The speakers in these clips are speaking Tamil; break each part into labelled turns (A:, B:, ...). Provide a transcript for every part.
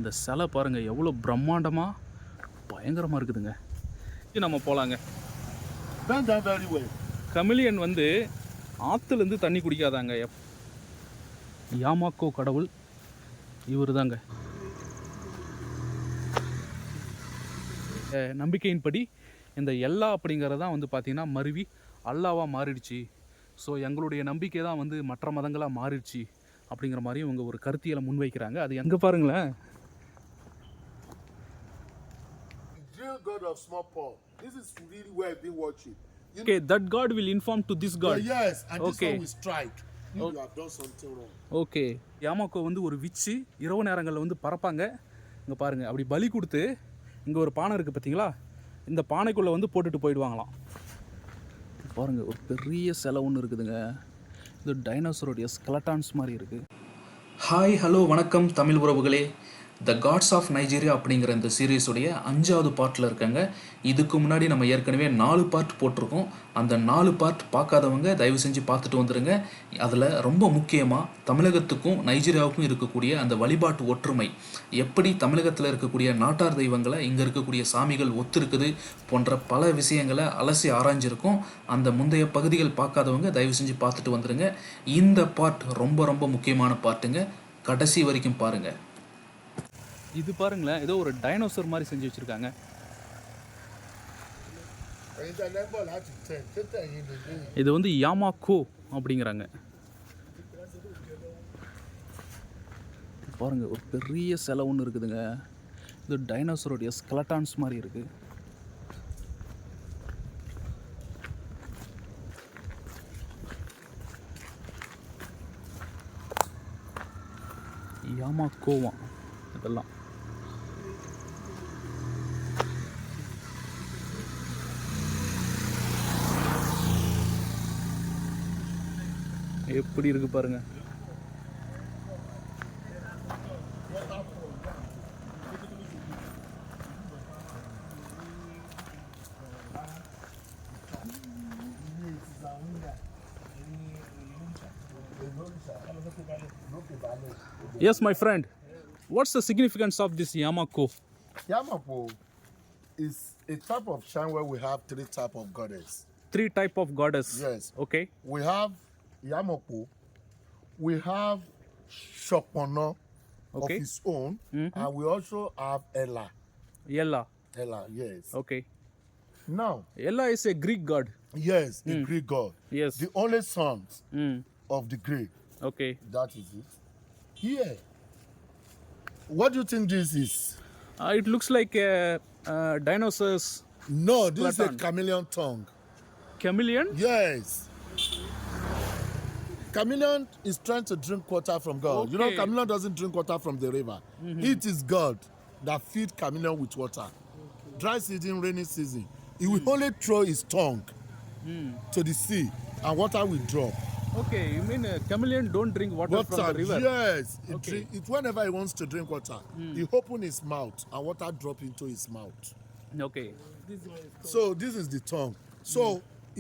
A: அந்த சிலை பாருங்கள் எவ்வளோ பிரம்மாண்டமாக பயங்கரமாக இருக்குதுங்க. இது நம்ம போகலாங்க. கமிலியன் வந்து ஆற்றுலேருந்து தண்ணி குடிக்காதாங்க. யாமாக்கோ கடவுள் இவர் தாங்க. நம்பிக்கையின்படி இந்த எல்லா அப்படிங்கிறதான் வந்து பார்த்திங்கன்னா மருவி அல்லாவாக மாறிடுச்சு. ஸோ எங்களுடைய நம்பிக்கை தான் வந்து மற்ற மதங்களாக மாறிடுச்சு அப்படிங்கிற மாதிரி இவங்க ஒரு கருத்தியலை முன்வைக்கிறாங்க. அது எங்கே பாருங்களேன்.
B: God of small paw. This is really where I've been watching.
A: Okay, that God will inform to this God.
B: Yes, and
A: okay.
B: This one will strike. You have done something wrong.
A: Okay. யாமாக்கோ வந்து ஒரு விச்சு இரவு நேரங்களில் வந்து பறப்பாங்க. இங்கே பாருங்கள், அப்படி பலி கொடுத்து இங்கே ஒரு பானை இருக்குது பார்த்தீங்களா, இந்த பானைக்குள்ளே வந்து போட்டுட்டு போயிடுவாங்களாம். பாருங்கள், ஒரு பெரிய சிலை ஒன்று இருக்குதுங்க. இது டைனோசரோடைய ஸ்கெலட்டான்ஸ் மாதிரி இருக்குது. ஹாய், ஹலோ, வணக்கம் தமிழ் உறவுகளே. த காட்ஸ் ஆஃப் நைஜீரியா அப்படிங்கிற இந்த சீரீஸுடைய 5வது பார்ட்டில் இருக்காங்க. இதுக்கு முன்னாடி நம்ம ஏற்கனவே 4 பார்ட் போட்டிருக்கோம். அந்த 4 பார்ட் பார்க்காதவங்க தயவு செஞ்சு பார்த்துட்டு வந்துடுங்க. அதில் ரொம்ப முக்கியமாக தமிழகத்துக்கும் நைஜீரியாவுக்கும் இருக்கக்கூடிய அந்த வழிபாட்டு ஒற்றுமை, எப்படி தமிழகத்தில் இருக்கக்கூடிய நாட்டார் தெய்வங்களை இங்கே இருக்கக்கூடிய சாமிகள் ஒத்துருக்குது போன்ற பல விஷயங்களை அலசி ஆராய்ஞ்சிருக்கோம். அந்த முந்தைய பகுதிகள் பார்க்காதவங்க தயவு செஞ்சு பார்த்துட்டு வந்துடுங்க. இந்த பார்ட் ரொம்ப ரொம்ப முக்கியமான பார்ட்டுங்க. கடைசி வரைக்கும் பாருங்கள். இது பாருங்களேன், ஏதோ ஒரு டைனோசர் மாதிரி செஞ்சு வச்சுருக்காங்க. இது வந்து யாமாக்கோ அப்படிங்கிறாங்க. பாருங்க, ஒரு பெரிய சிலை ஒன்று இருக்குதுங்க. இது டைனோசரோடைய ஸ்கெலட்டான்ஸ் மாதிரி இருக்குது. யாமாக்கோவா இதெல்லாம். எப்படி இருக்கு பாருங்க. Yes, my friend. What's the significance of this Yamako?
B: Yamako is a type of shrine where we have 3 types of goddess.
A: 3 types of goddess.
B: Yes.
A: Okay.
B: We have Yamako. We have Shopono of his own, and we also have Ella.
A: Ella.
B: Ella, yes.
A: Okay.
B: Now,
A: Ella is a Greek god.
B: Yes, a Greek god.
A: Yes.
B: The only son of the Greek.
A: Okay.
B: That is it. Here. What do you think this is?
A: It looks like a dinosaur's.
B: No, this is a chameleon tongue.
A: Chameleon?
B: Yes. Chameleon is trying to drink water from God.
A: Okay.
B: You know, chameleon doesn't drink water from the river. It is God that feeds chameleon with water. Dry season, rainy season. He will only throw his tongue to the sea and water will drop.
A: Okay, you mean chameleon don't drink water from the river?
B: Yes.
A: Okay.
B: It whenever he wants to drink water, he open his mouth and water drop into his mouth.
A: Okay.
B: So this is the tongue. So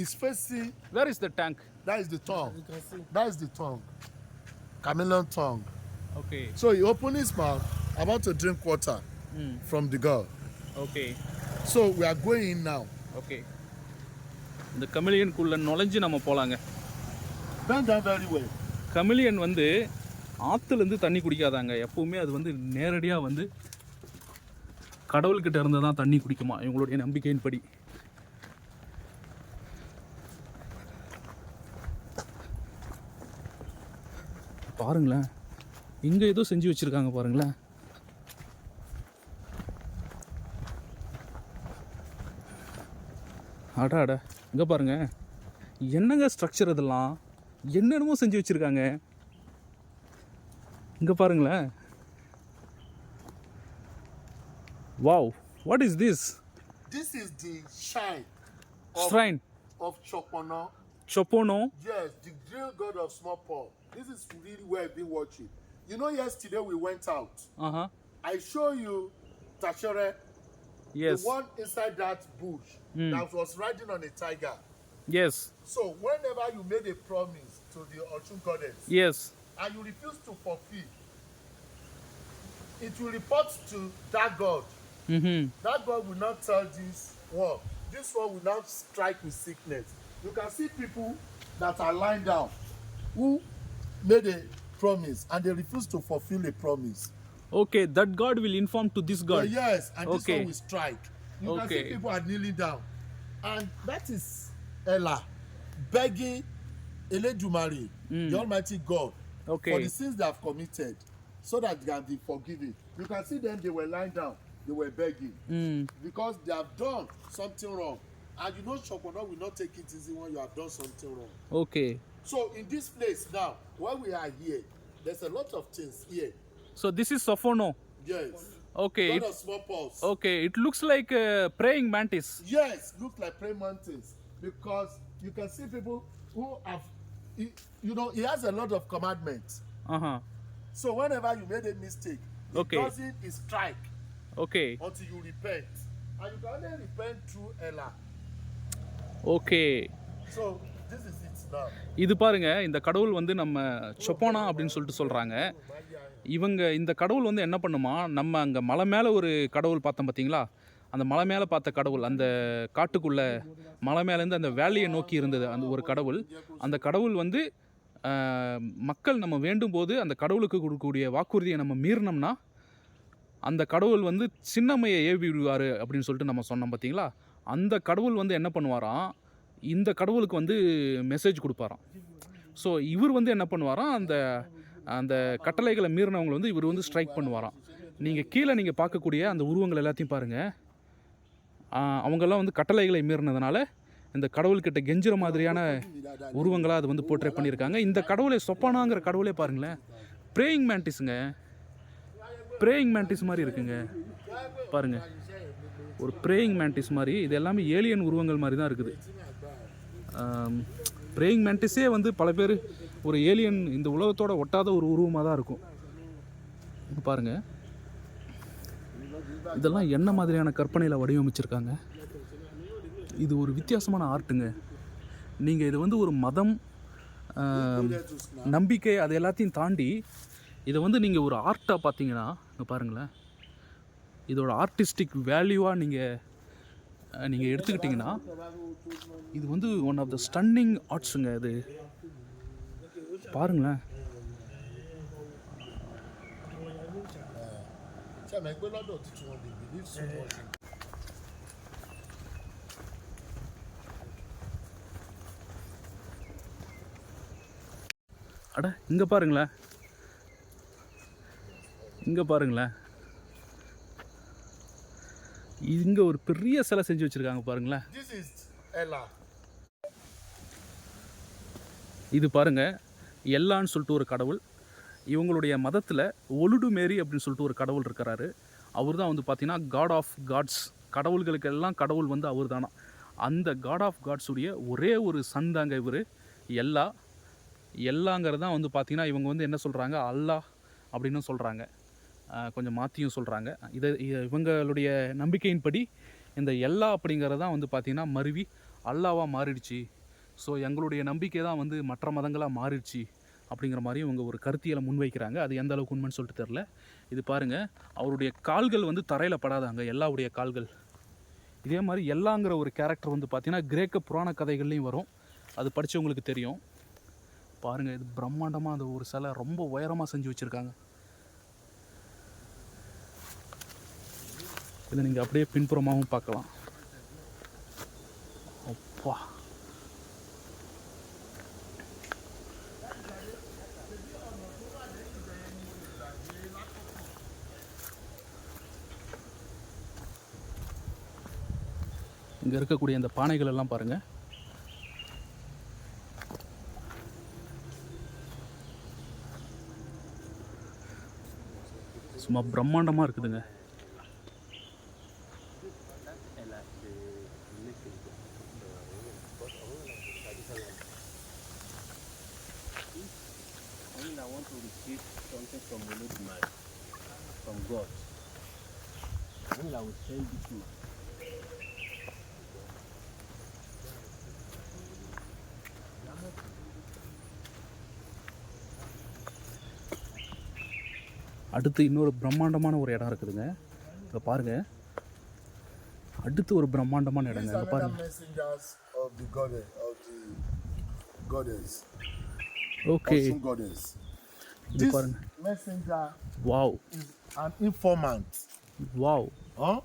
B: it's facing.
A: Where is the tank?
B: That is the tongue. You can see. That is the tongue. Chameleon tongue.
A: Okay.
B: So he open his mouth about to drink water from the god.
A: Okay.
B: So we are going in now.
A: Okay. இந்த கமிலியனுக்குள்ள நுழைஞ்சு நம்ம போலாங்க.
B: Bend down very well.
A: கமிலியன் வந்து ஆற்றுலேருந்து தண்ணி குடிக்காதாங்க. எப்பவுமே அது வந்து நேரடியாக வந்து கடவுள்கிட்ட இருந்து தான் தண்ணி குடிக்குமா இவங்களுடைய நம்பிக்கையின்படி. பாருங்களேன், இங்கே ஏதோ செஞ்சு வச்சுருக்காங்க பாருங்களேன். அடா அடா, இங்கே பாருங்க, என்னங்க ஸ்ட்ரக்சர் இதெல்லாம், என்னென்னமோ செஞ்சு வச்சுருக்காங்க. இங்கே பாருங்களேன். Wow, what is this?
B: This is the shrine of Chopono.
A: Chopono?
B: Yes, the real god of small paw. This is really where I've been watching. You know, yesterday we went out. I show you Tashere.
A: Yes.
B: The one inside that bush that was riding on a tiger.
A: Yes.
B: So whenever you made a promise to the Ochun goddess,
A: yes,
B: and you refuse to fulfill, it will report to that god.
A: Mm-hmm.
B: That god will not tell this one. This one will not strike with sickness. You can see people that are lying down who made a promise and they refuse to fulfill a promise.
A: Okay, that God will inform to this God.
B: Yes, and this
A: Okay.
B: one will strike. You can
A: Okay.
B: see people are kneeling down, and that is Ella begging Eledumare, the Almighty God,
A: Okay.
B: for the sins they have committed, so that they can be forgiven. You can see them; they were lying down, they were begging, because they have done something wrong, and you know Shokono will not take it easy when you have done something wrong.
A: Okay.
B: So in this place now, where we are here, there's a lot of things here.
A: So this is Sofono.
B: Yes.
A: Okay.
B: God of small pulse.
A: Okay. It looks like a praying mantis.
B: Yes, look like praying mantis, because you can see people who have, you know, he has a lot of commandments.
A: Uh-huh.
B: So whenever you made a mistake, he
A: Okay.
B: doesn't strike
A: Okay.
B: until you repent, and you can only repent through Ella.
A: Okay.
B: So this is it now.
A: இது பாருங்க, இந்த கடவுள் வந்து நம்ம சொப்போனா அப்படின்னு சொல்லிட்டு சொல்கிறாங்க. இவங்க இந்த கடவுள் வந்து என்ன பண்ணுமா, நம்ம அங்கே மலை மேலே ஒரு கடவுள் பார்த்தோம் பார்த்தீங்களா, அந்த மலை மேலே பார்த்த கடவுள், அந்த காட்டுக்குள்ளே மலை மேலேருந்து அந்த வேலையை நோக்கி இருந்தது அந்த ஒரு கடவுள். அந்த கடவுள் வந்து மக்கள் நம்ம வேண்டும் போது அந்த கடவுளுக்கு கொடுக்கக்கூடிய வாக்குறுதியை நம்ம மீறினோம்னா அந்த கடவுள் வந்து சின்னம்மையை ஏவி விடுவார் அப்படின்னு சொல்லிட்டு நம்ம சொன்னோம் பார்த்தீங்களா. அந்த கடவுள் வந்து என்ன பண்ணுவாராம், இந்த கடவுளுக்கு வந்து மெசேஜ் கொடுப்பாராம். ஸோ இவர் வந்து என்ன பண்ணுவாராம், அந்த அந்த கட்டளைகளை மீறினவங்களை வந்து இவர் வந்து ஸ்ட்ரைக் பண்ணுவாராம். நீங்கள் கீழே நீங்கள் பார்க்கக்கூடிய அந்த உருவங்கள் எல்லாத்தையும் பாருங்கள். அவங்கெல்லாம் வந்து கட்டளைகளை மீறினதுனால இந்த கடவுள்கிட்ட கெஞ்சுற மாதிரியான உருவங்களாக அது வந்து போர்ட்ரே பண்ணியிருக்காங்க. இந்த கடவுளை சொப்பானாங்கிற கடவுளே பாருங்களேன், ப்ரேயிங் மேண்டிஸுங்க. ப்ரேயிங் மேண்டிஸ் மாதிரி இருக்குங்க பாருங்கள், ஒரு ப்ரேயிங் மேண்டிஸ் மாதிரி. இது எல்லாமே ஏலியன் உருவங்கள் மாதிரி தான் இருக்குது. ப்ரேயிங் மேண்டிஸே வந்து பல பேர் ஒரு ஏலியன், இந்த உலகத்தோட ஒட்டாத ஒரு உருவமாக தான் இருக்கும். இப்போ பாருங்கள், இதெல்லாம் என்ன மாதிரியான கற்பனையில் வடிவமைச்சிருக்காங்க. இது ஒரு வித்தியாசமான ஆர்ட்டுங்க. நீங்கள் இது வந்து ஒரு மதம், நம்பிக்கை, அது எல்லாத்தையும் தாண்டி இதை வந்து நீங்கள் ஒரு ஆர்ட்டாக பார்த்தீங்கன்னா இங்கே பாருங்களேன், இதோட ஆர்டிஸ்டிக் வேல்யூவாக நீங்கள் எடுத்துக்கிட்டிங்கன்னா இது வந்து ஒன் ஆஃப் த ஸ்டன்னிங் ஆர்ட்ஸுங்க. இது பாருங்களேன். அட இங்கே பாருங்களேன், இங்கே பாருங்களேன், இங்கே ஒரு பெரிய சிலை செஞ்சு வச்சுருக்காங்க பாருங்களேன். இது பாருங்க, எல்லான்னு சொல்லிட்டு ஒரு கடவுள். இவங்களுடைய மதத்தில் ஒலுடு மேரி அப்படின்னு சொல்லிட்டு ஒரு கடவுள் இருக்கிறாரு. அவர் தான் வந்து பார்த்தீங்கன்னா காட் ஆஃப் காட்ஸ், கடவுள்களுக்கெல்லாம் கடவுள் வந்து அவர் தானா. அந்த காட் ஆஃப் காட்ஸுடைய ஒரே ஒரு சன் தாங்க இவர். எல்லாங்கிறது தான் வந்து பார்த்திங்கன்னா இவங்க வந்து என்ன சொல்கிறாங்க, அல்லாஹ் அப்படின்னு சொல்கிறாங்க, கொஞ்சம் மாற்றியும் சொல்கிறாங்க. இவங்களுடைய நம்பிக்கையின்படி இந்த எல்லா அப்படிங்கிறதான் வந்து பார்த்திங்கன்னா மருவி அல்லாவாக மாறிடுச்சு. ஸோ எங்களுடைய நம்பிக்கை தான் வந்து மற்ற மதங்களாக மாறிடுச்சு அப்படிங்கிற மாதிரி இவங்க ஒரு கருத்தியலை முன்வைக்கிறாங்க. அது எந்த அளவுக்கு உண்மைன்னு சொல்லிட்டு தெரில. இது பாருங்கள், அவருடைய கால்கள் வந்து தரையில் படாதாங்க, எல்லாவுடைய கால்கள். இதே மாதிரி எல்லாங்கிற ஒரு கேரக்டர் வந்து பார்த்திங்கன்னா கிரேக்க புராண கதைகள்லையும் வரும், அது படித்தவங்களுக்கு தெரியும். பாருங்கள், இது பிரம்மாண்டமாக அந்த ஒரு சிலை ரொம்ப உயரமாக செஞ்சு வச்சுருக்காங்க. இதை நீங்கள் அப்படியே பின்புறமாகவும் பார்க்கலாம். அப்பா, இங்கே இருக்கக்கூடிய இந்த பானைகள் எல்லாம் பாருங்கள். சும்மா பிரம்மாண்டமாக இருக்குதுங்க.
C: I want to receive something from Olodumare, from God. Then I will send it to you.
A: அடுத்து இன்னொரு பிரம்மாண்டமான ஒரு இடம் இருக்குதுங்க. இங்கே பாருங்கள், அடுத்து ஒரு பிரம்மாண்டமான இடங்க. இங்கே பாருங்கள்.
B: Messengers of the goddess.
A: Okay,
B: Osun goddess.
A: இது
B: This
A: பாருங்க.
B: messenger
A: wow
B: is an informant.
A: Wow.
B: Huh?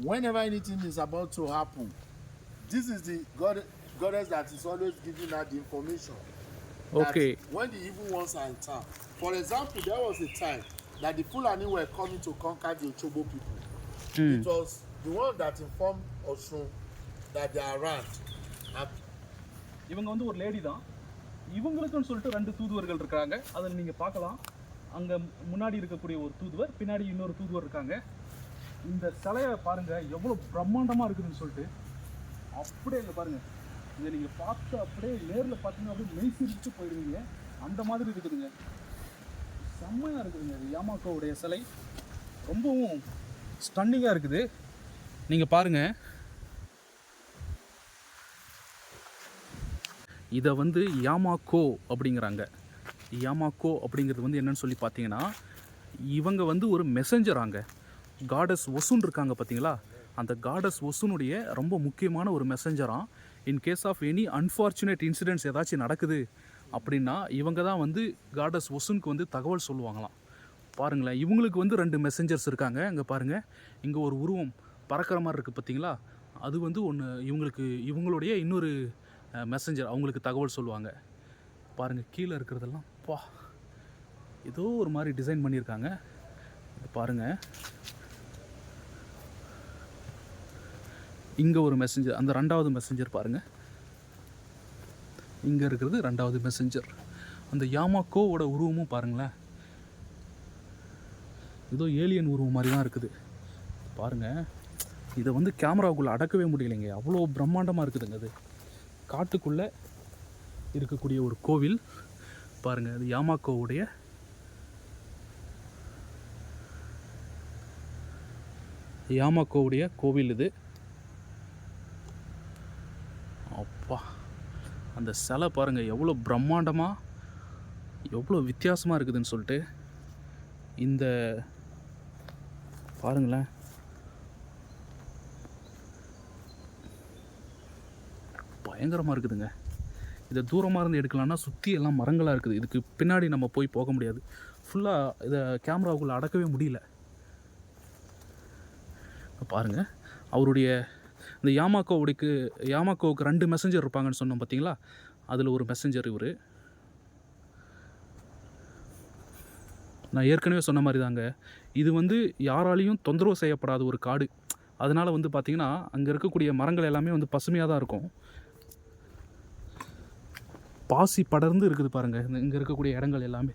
B: Whenever anything is about to happen, this is the goddess that is always giving her the information. That
A: Okay.
B: when the evil ones are in town. For example, there was a time that the Fulani were coming to conquer the Ochobo people. It was the one that informed Osun that they are around.
A: இவங்க வந்து ஒரு லேடி தான். இவங்களுக்குன்னு சொல்லிட்டு 2 தூதுவர்கள் இருக்காங்க. அதில் நீங்கள் பார்க்கலாம். அங்கே முன்னாடி இருக்கக்கூடிய ஒரு தூதுவர், பின்னாடி இன்னொரு தூதுவர் இருக்காங்க. இந்த சிலையை பாருங்கள் எவ்வளோ பிரம்மாண்டமாக இருக்குதுன்னு சொல்லிட்டு. அப்படியே இங்கே பாருங்கள், இதை நீங்கள் பார்த்து அப்படியே நேரில் பார்த்தீங்கன்னா அப்படியே மெய் சிரிச்சு போயிடுவீங்க. அந்த மாதிரி இருக்குதுங்க. செம்மையாக இருக்குதுங்க. இது யாமாக்கோவுடைய சிலை ரொம்பவும் ஸ்டன்னிங்காக இருக்குது. நீங்கள் பாருங்கள், இதை வந்து யாமாக்கோ அப்படிங்கிறாங்க. யாமாக்கோ அப்படிங்கிறது வந்து என்னன்னு சொல்லி பார்த்தீங்கன்னா, இவங்க வந்து ஒரு மெசஞ்சராங்க. காடஸ் ஒசுன் இருக்காங்க பார்த்தீங்களா, அந்த காடஸ் ஒசுனுடைய ரொம்ப முக்கியமான ஒரு மெசஞ்சராக. In case of any unfortunate incidents ஏதாச்சும் நடக்குது அப்படின்னா இவங்க தான் வந்து காடஸ் ஒசுனுக்கு வந்து தகவல் சொல்லுவாங்களாம். பாருங்களேன், இவங்களுக்கு வந்து 2 மெசஞ்சர்ஸ் இருக்காங்க. இங்கே பாருங்கள், இங்கே ஒரு உருவம் பறக்கிற மாதிரி இருக்குது பார்த்தீங்களா, அது வந்து ஒன்று இவங்களுடைய இன்னொரு மெசஞ்சர், அவங்களுக்கு தகவல் சொல்லுவாங்க. பாருங்கள், கீழே இருக்கிறதெல்லாம் ஏதோ ஒரு மாதிரி டிசைன் பண்ணியிருக்காங்க. பாருங்கள், இங்கே ஒரு மெசஞ்சர், அந்த 2வது மெசஞ்சர் பாருங்கள், இங்கே இருக்கிறது 2வது மெசஞ்சர். அந்த யாமாக்கோவோட உருவமும் பாருங்களேன், ஏதோ ஏலியன் உருவம் மாதிரி தான் இருக்குது. பாருங்கள், இதை வந்து கேமராவுக்குள்ளே அடக்கவே முடியலைங்க, அவ்வளோ பிரம்மாண்டமாக இருக்குதுங்க. அது காட்டுக்குள்ளே இருக்கக்கூடிய ஒரு கோவில் பாருங்கள். அது யாமாக்கோவுடைய கோவில் இது. அப்பா, அந்த சிலை பாருங்கள் எவ்வளோ பிரம்மாண்டமாக, எவ்வளோ வித்தியாசமாக இருக்குதுன்னு சொல்லிட்டு. இந்த பாருங்களேன், பயங்கரமாக இருக்குதுங்க. இதை தூரமாக இருந்து எடுக்கலான்னா சுற்றி எல்லாம் மரங்களாக இருக்குது. இதுக்கு பின்னாடி நம்ம போய் போக முடியாது. ஃபுல்லாக இதை கேமராவுக்குள்ளே அடக்கவே முடியல. பாருங்கள், அவருடைய இந்த யாமாக்கோவுக்கு 2 மெசஞ்சர் இருப்பாங்கன்னு சொன்னோம் பார்த்தீங்களா, அதில் ஒரு மெசஞ்சர் இவர். நான் ஏற்கனவே சொன்ன மாதிரி தாங்க, இது வந்து யாராலையும் தொந்தரவு செய்யப்படாத ஒரு காடு. அதனால் வந்து பார்த்திங்கன்னா அங்கே இருக்கக்கூடிய மரங்கள் எல்லாமே வந்து பசுமையாக தான் இருக்கும். பாசி படர்ந்து இருக்குது பாருங்கள் இங்கே இருக்கக்கூடிய இடங்கள் எல்லாமே.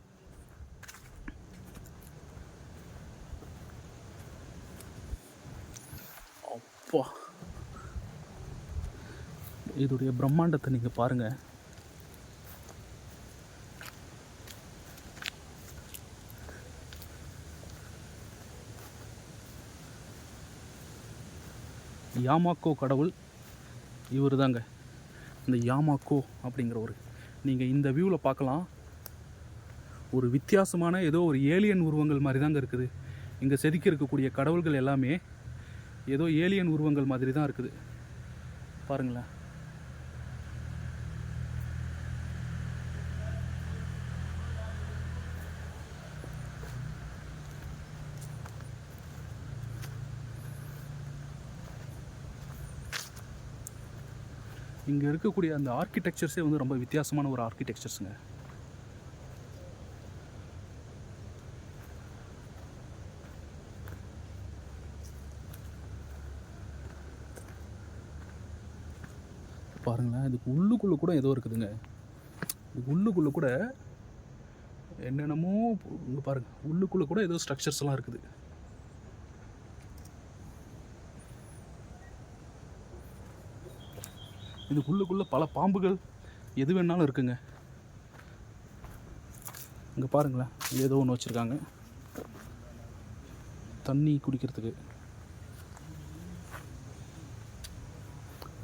A: அப்பா, இதோடைய பிரம்மாண்டத்தை நீங்கள் பாருங்கள். யாமாக்கோ கடவுள் இவர் தாங்க, இந்த யாமாக்கோ அப்படிங்கிறவர். நீங்கள் இந்த வியூவில் பார்க்கலாம், ஒரு வித்தியாசமான ஏதோ ஒரு ஏலியன் உருவங்கள் மாதிரி தாங்க இருக்குது. இங்கே செதுக்கி இருக்கக்கூடிய கடவுள்கள் எல்லாமே ஏதோ ஏலியன் உருவங்கள் மாதிரி தான் இருக்குது. பாருங்களேன், இங்கே இருக்கக்கூடிய அந்த ஆர்கிடெக்சர்ஸே வந்து ரொம்ப வித்தியாசமான ஒரு ஆர்கிடெக்சர்ஸுங்க. பாருங்களேன், இதுக்கு உள்ளுக்குள்ளே கூட ஏதோ இருக்குதுங்க. இதுக்கு உள்ளுக்குள்ளே கூட என்னென்னமோ இங்கே பாருங்கள், உள்ளுக்குள்ளே கூட ஏதோ ஸ்ட்ரக்சர்ஸ்லாம் இருக்குது. இதுக்குள்ளுக்குள்ளே பல பாம்புகள் எது வேணாலும் இருக்குங்க. இங்கே பாருங்களேன், ஏதோ ஒன்று வச்சுருக்காங்க தண்ணி குடிக்கிறதுக்கு.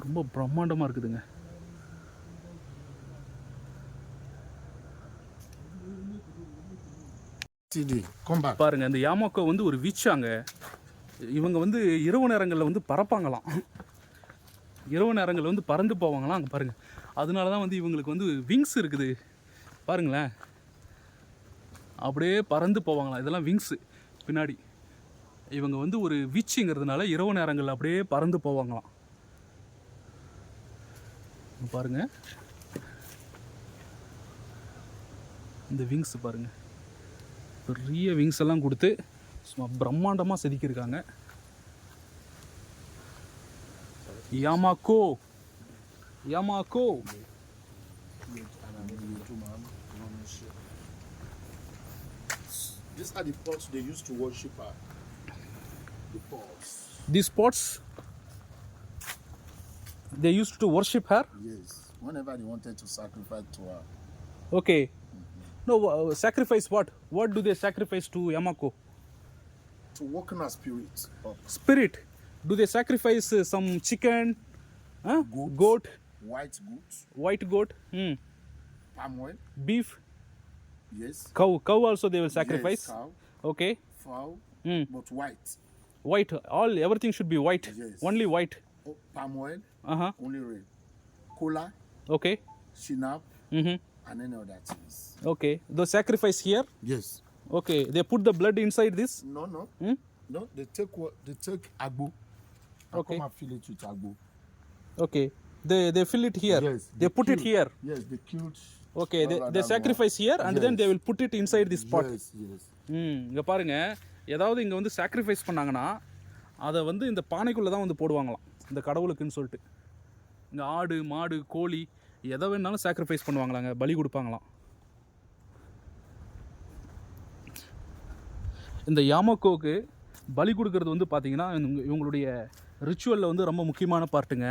A: ரொம்ப பிரம்மாண்டமாக இருக்குதுங்க.
B: STD. Come back.
A: பாருங்கள் இந்த யாமாக்கோ வந்து ஒரு விச்சாங்க. இவங்க வந்து இரவு நேரங்களில் வந்து பறப்பாங்களாம். இரவு நேரங்களில் வந்து பறந்து போவாங்களாம். அங்கே பாருங்கள். அதனால தான் வந்து இவங்களுக்கு வந்து விங்ஸ் இருக்குது பாருங்களேன். அப்படியே பறந்து போவாங்களாம். இதெல்லாம் விங்ஸு பின்னாடி. இவங்க வந்து ஒரு விச்சுங்கிறதுனால இரவு நேரங்களில் அப்படியே பறந்து போவாங்களாம். பாருங்க இந்த விங்ஸ் பாருங்க. பெரிய விங்ஸ் எல்லாம் கொடுத்து சும்மா பிரம்மாண்டமாக செதுக்கியிருக்காங்க. யாமாக்கோ யாமாக்கோ.
B: These are the pots they used to worship her. The pots.
A: These pots they used to worship her.
B: Yes. Whenever they wanted to sacrifice to her.
A: Okay. No, sacrifice what? What do they sacrifice to Yamako?
B: To work on her spirit up.
A: Spirit. Do they sacrifice some chicken, goat,
B: White goat.
A: white goat,
B: Palm oil.
A: beef,
B: Yes.
A: cow also they will sacrifice.
B: Yes, cow.
A: Okay.
B: Fowl. But white.
A: White. Everything should be white.
B: Yes.
A: Only white.
B: Oh, palm oil.
A: Uh-huh.
B: Only red. Cola.
A: Okay.
B: Shinap.
A: Mm-hmm.
B: And any other things.
A: Okay. The sacrifice here.
B: Yes.
A: Okay. They put the blood inside this.
B: No, no.
A: Hmm?
B: No, they take what? They take agbo. And
A: Okay.
B: come and fill it with agbo.
A: Okay. They fill it here.
B: Yes.
A: They put it
B: killed-
A: here.
B: Yes, they killed.
A: Okay. They
B: that
A: sacrifice here and then
B: Yes.
A: they will put it inside this pot.
B: Yes, yes.
A: இங்கே பாருங்கள், ஏதாவது இங்கே வந்து சாக்ரிஃபைஸ் பண்ணாங்கன்னா அதை வந்து இந்த பானைக்குள்ளே தான் வந்து போடுவாங்களாம் இந்த கடவுளுக்குன்னு சொல்லிட்டு. இங்கே ஆடு மாடு கோழி எதை வேணாலும் சாக்ரிஃபைஸ் பண்ணுவாங்களாங்க, பலி கொடுப்பாங்களாம். இந்த யாமாக்கோவுக்கு பலி கொடுக்கறது வந்து பார்த்திங்கன்னா இவங்களுடைய ரிச்சுவலில் வந்து ரொம்ப முக்கியமான பார்ட்டுங்க.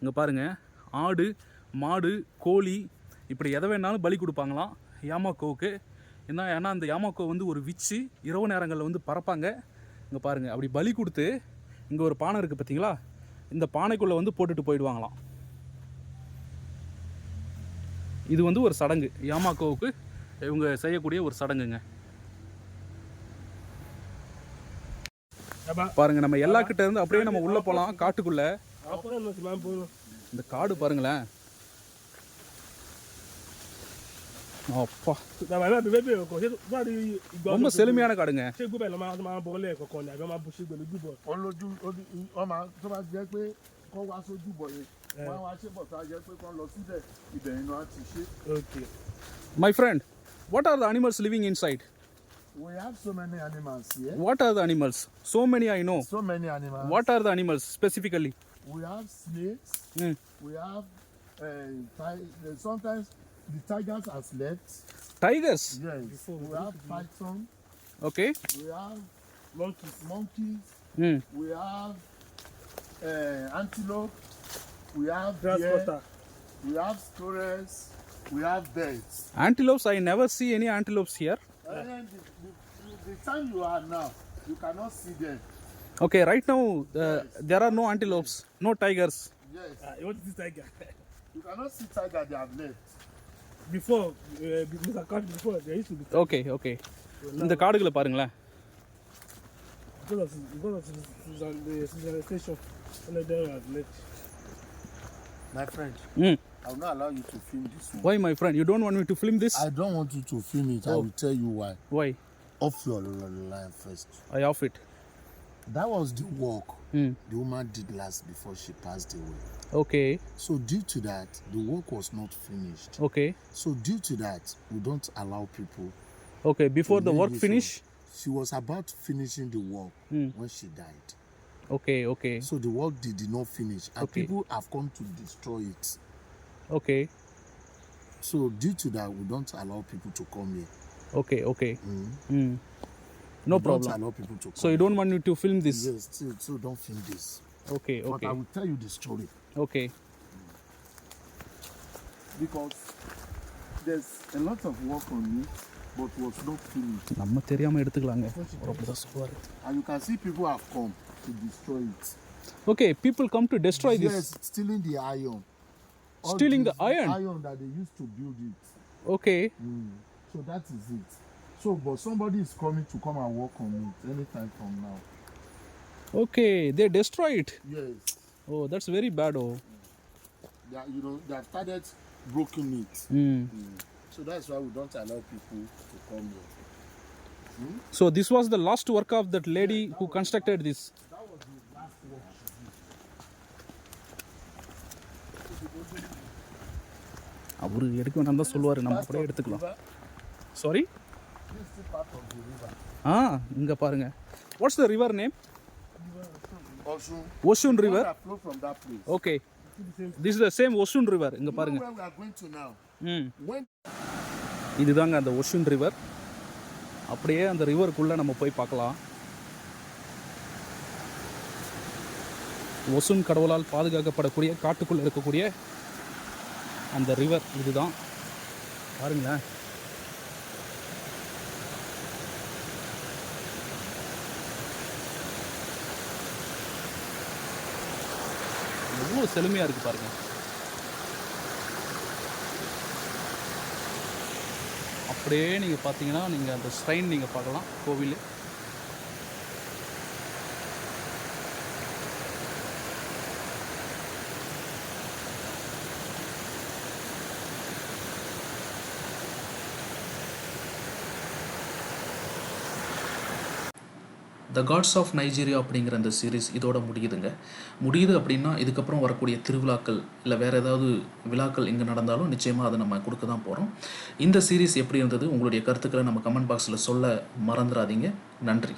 A: இங்கே பாருங்கள், ஆடு மாடு கோழி இப்படி எதை வேணாலும் பலி கொடுப்பாங்களாம் யாமாக்கோவுக்கு. ஏன்னா அந்த யாமாக்கோ வந்து ஒரு விச்சு இரவு நேரங்களில் வந்து பறப்பாங்க. இங்கே பாருங்கள், அப்படி பலி கொடுத்து இங்கே ஒரு பானை இருக்குது பார்த்தீங்களா, இந்த பானைக்குள்ளே வந்து போட்டுட்டு போயிடுவாங்களாம். இது வந்து ஒரு சடங்கு, யாமாக்கோவுக்கு இவங்க செய்யக்கூடிய ஒரு சடங்குங்க. பாருங்க, நம்ம எல்லா கிட்ட இருந்து அப்படியே நம்ம உள்ள போகலாம் காட்டுக்குள்ள. இந்த காடு பாருங்களேன். அப்பா, ரொம்ப செழுமையான காடுங்க.
B: Olójú ọmọ tó bá jẹ́ pé kọ́ wá sójú bọ̀ yẹn wọ́n á wá ṣe bọ̀ tó a jẹ́ pé kọ́ lọ síbẹ̀ ibẹ̀ yẹn náà ti ṣe.
A: My friend, what are the animals living inside?
B: We have so many animals here.
A: What are the animals? So many I know.
B: So many animals.
A: What are the animals specifically?
B: We have snakes.
A: Mm.
B: We have sometimes the tigers are slept.
A: Tigers.
B: Yes. We have python.
A: Okay.
B: We have monkeys.
A: Mm.
B: We have antelope. We have deer. We have squirrels. We have birds.
A: Antelopes, I never see any antelopes here.
B: And then the time you are now, you cannot see them.
A: Okay, right now there are no antelopes, no tigers.
B: Yes.
D: What is this tiger?
B: You cannot see tiger, they have left.
D: Before, before there used to be.
A: Okay, okay. இந்த காடுகளை பாருங்களேன்.
D: Because of the civilization, and then have left.
B: My friend,
A: Mm.
B: I will not allow you to film this one.
A: Why, my friend? You don't want me to film this?
B: I don't want you to film it. I will tell you why.
A: Why?
B: Off your line first.
A: I off it.
B: That was the work
A: Mm.
B: the woman did last before she passed away.
A: Okay,
B: So due to that, the work was not finished.
A: okay,
B: So due to that, we don't allow people.
A: okay. Before
B: to
A: the
B: make
A: work
B: this
A: finish?
B: She was about finishing the work
A: Mm.
B: when she died.
A: Okay, okay,
B: So the work did not finish, and
A: Okay.
B: people have come to destroy it.
A: okay,
B: So due to that, we don't allow people to come here.
A: okay, okay.
B: Mm.
A: Mm. No
B: We don't
A: problem.
B: allow people to come.
A: So you don't want me to film this?
B: Yes, so don't film this.
A: Okay,
B: But
A: okay,
B: I will tell you the story
A: okay.
B: because there's a lot of work on it, but was not finished.
A: நம்ம தெரியாம எடுத்துக்கலாங்க. அவர் அப்படிதான் சொல்லுவாரு.
B: And you can see people have come to destroy it.
A: Okay, people come to destroy this.
B: Yes, stealing the iron. All
A: Stealing the
B: this
A: iron?
B: Iron that they used to build it.
A: Okay,
B: So that is it. So, but somebody is coming to come and work on it anytime from now.
A: Okay, they destroy it.
B: Yes.
A: Oh, that's very bad. Oh.
B: They have started broken it.
A: Mm.
B: So that's why we don't allow people to come here.
A: So this was the last work of that lady who constructed this.
B: That was the last work she did.
A: அவரு எடுக்க வேணாம் தான் சொல்லுவார், நம்ம அப்படியே எடுத்துக்கலாம். Sorry,
B: This is still part of the river.
A: இங்கே பாருங்க. What's the river name?
B: Osun.
A: Osun River.
B: Water flow from that place.
A: Okay, this is the same Osun River. இங்கே பாருங்க.
B: Where we are going to now. When
A: இதுதாங்க அந்த ஒஷுன் ரிவர். அப்படியே அந்த ரிவருக்குள்ளே நம்ம போய் பார்க்கலாம். ஒசுன் கடவுளால் பாதுகாக்கப்படக்கூடிய காட்டுக்குள்ளே இருக்கக்கூடிய அந்த ரிவர் இதுதான். பாருங்களேன், எவ்வளோ செழுமையாக இருக்குது பாருங்க. அப்படியே நீங்கள் பார்த்தீங்கன்னா நீங்கள் அந்த ஸ்ட்ரைன் நீங்கள் பார்க்கலாம், கோவில். த காட்ஸ் ஆஃப் நைஜீரியா அப்படிங்கிற அந்த சீரீஸ் இதோட முடியுது அப்படின்னா இதுக்கப்புறம் வரக்கூடிய திருவிழாக்கள் இல்லை வேறு ஏதாவது விழாக்கள் எங்கே நடந்தாலும் நிச்சயமாக அதை நம்ம கொடுக்க தான் போகிறோம். இந்த சீரீஸ் எப்படி இருந்தது, உங்களுடைய கருத்துக்களை நம்ம கமெண்ட் பாக்ஸில் சொல்ல மறந்துடாதீங்க. நன்றி.